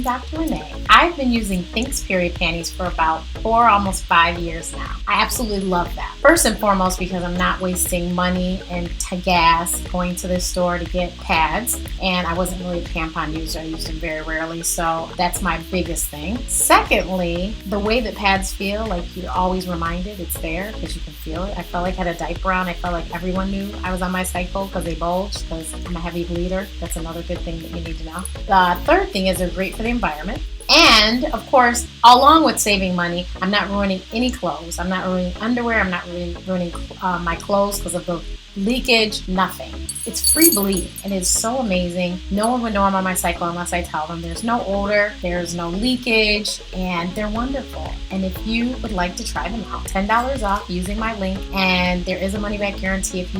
Dr. Renee. I've been using THINX period panties for about 4, almost 5 years now. I absolutely love that. First and foremost, because I'm not wasting money and gas going to the store to get pads, and I wasn't really a tampon user. I used them very rarely, so that's my biggest thing. Secondly, the way that pads feel, like you're always reminded it's there because you can feel it. I felt like I had a diaper on. I felt like everyone knew I was on my cycle because they bulged, because I'm a heavy bleeder. That's another good thing that you need to know. The third thing is they're great for the environment. And of course, along with saving money, I'm not ruining any clothes. I'm not ruining underwear. I'm not ruining my clothes because of the leakage, nothing. It's free bleed and it's so amazing. No one would know I'm on my cycle unless I tell them. There's no odor, there's no leakage, and they're wonderful. And if you would like to try them out, $10 off using my link, and there is a money back guarantee. If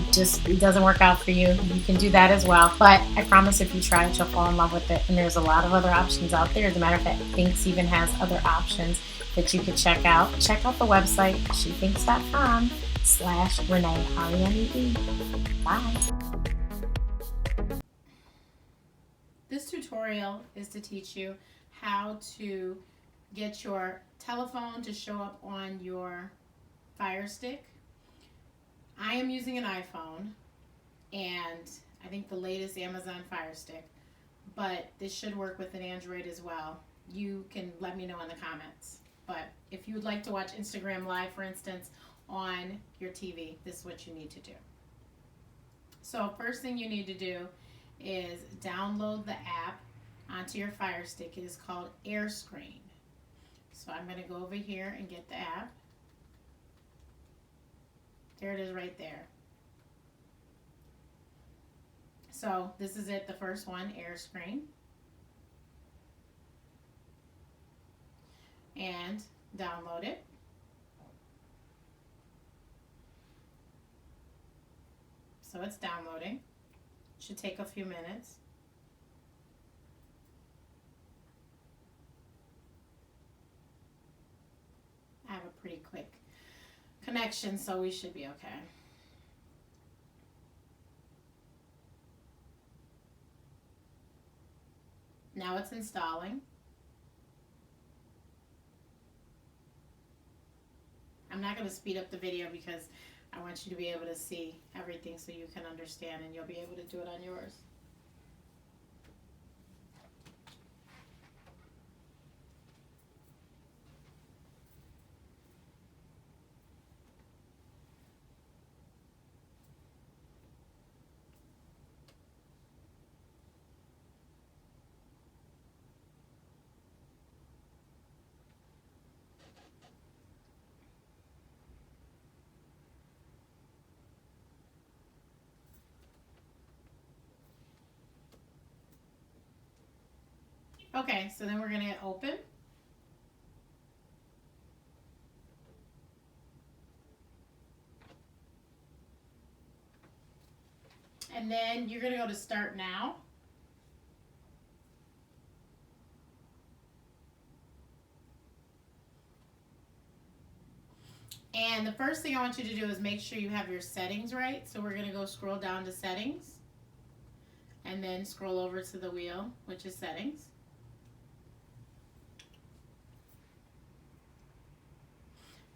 it doesn't work out for you, you can do that as well. But I promise if you try it, you'll fall in love with it. And there's a lot of other options out there. As a matter of fact, THINX even has other options that you could check out. Check out the website, shethinks.com/Renee, RENEE. Bye. This tutorial is to teach you how to get your telephone to show up on your Firestick. I am using an iPhone, and I think the latest Amazon Firestick, but this should work with an Android as well. You can let me know in the comments. But if you would like to watch Instagram Live, for instance, on your TV, this is what you need to do. So first thing you need to do is download the app onto your Firestick. It is called AirScreen. So I'm going to go over here and get the app. There it is right there. So this is it, the first one, AirScreen. And download it. So it's downloading. Should take a few minutes. I have a pretty quick connection, so we should be okay. Now it's installing. I'm not going to speed up the video because I want you to be able to see everything so you can understand, and you'll be able to do it on yours. Okay, so then we're going to hit open. And then you're going to go to start now. And the first thing I want you to do is make sure you have your settings right. So we're going to go scroll down to settings and then scroll over to the wheel, which is settings.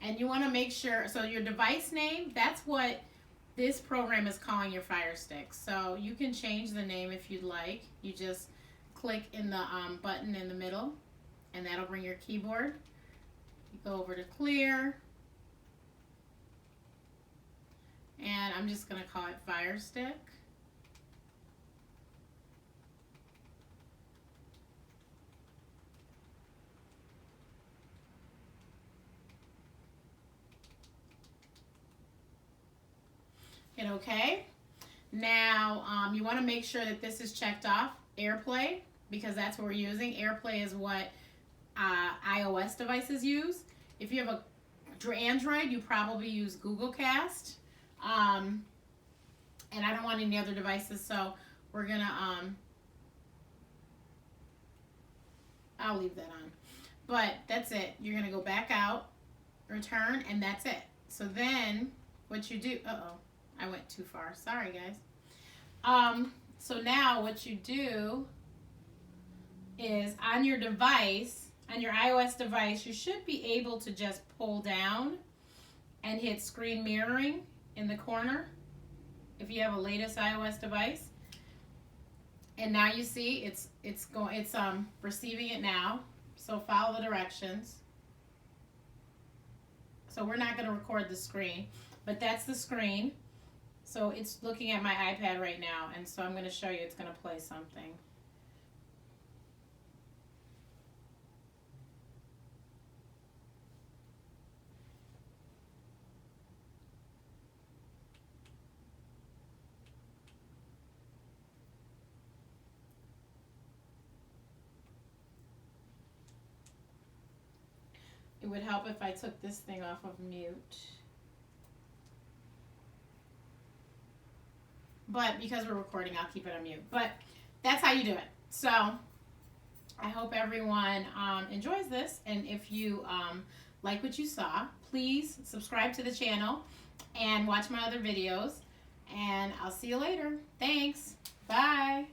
And you want to make sure, so your device name, that's what this program is calling your Firestick. So you can change the name if you'd like. You just click in the button in the middle, and that'll bring your keyboard. You go over to clear, and I'm just going to call it Firestick. Hit OK. Now you want to make sure that this is checked off, AirPlay, because that's what we're using. AirPlay is what iOS devices use. If you have a Android, you probably use Google Cast. And I don't want any other devices, so we're going to, I'll leave that on. But that's it. You're going to go back out, return, and that's it. So then what you do, I went too far. Sorry, guys. So now what you do is on your device, on your iOS device, you should be able to just pull down and hit screen mirroring in the corner if you have a latest iOS device. And now you see it's receiving it now. So follow the directions. So we're not going to record the screen, but that's the screen. So it's looking at my iPad right now, and so I'm going to show you. It's going to play something. It would help if I took this thing off of mute. But because we're recording, I'll keep it on mute. But that's how you do it. So I hope everyone enjoys this. And if you like what you saw, please subscribe to the channel and watch my other videos. And I'll see you later. Thanks. Bye.